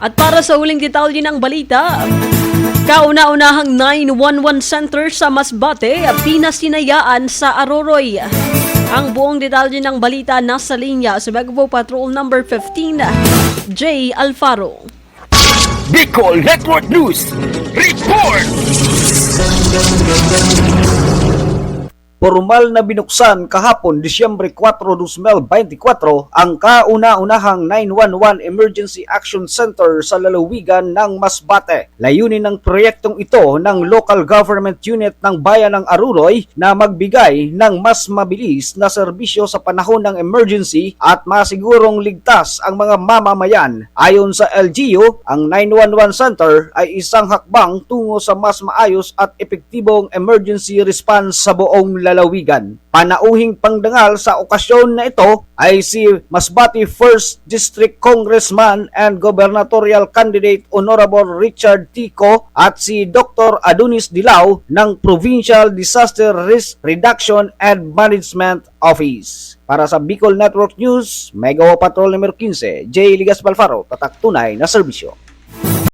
At para sa huling detalye ng balita, kauna-unahang 911 center sa Masbate, pinasinayaan sa Aroroy. Ang buong detalye ng balita nasa linya sa Bagbo Patrol number 15, J. Alfaro. Bicol Network News Report! Formal na binuksan kahapon Disyembre 4, 2024 ang kauna-unahang 911 Emergency Action Center sa lalawigan ng Masbate. Layunin ng proyektong ito ng Local Government Unit ng Bayan ng Aruroy na magbigay ng mas mabilis na serbisyo sa panahon ng emergency at masigurong ligtas ang mga mamamayan. Ayon sa LGU, ang 911 Center ay isang hakbang tungo sa mas maayos at epektibong emergency response sa buong lalawigan. Panauhing pangdangal sa okasyon na ito ay si Masbate 1st District Congressman and Gubernatorial Candidate Honorable Richard Tico at si Dr. Adonis Dilao ng Provincial Disaster Risk Reduction and Management Office. Para sa Bicol Network News, Megawa Patrol numero 15, J. Ligas Balfaro, tatak tunay na serbisyo.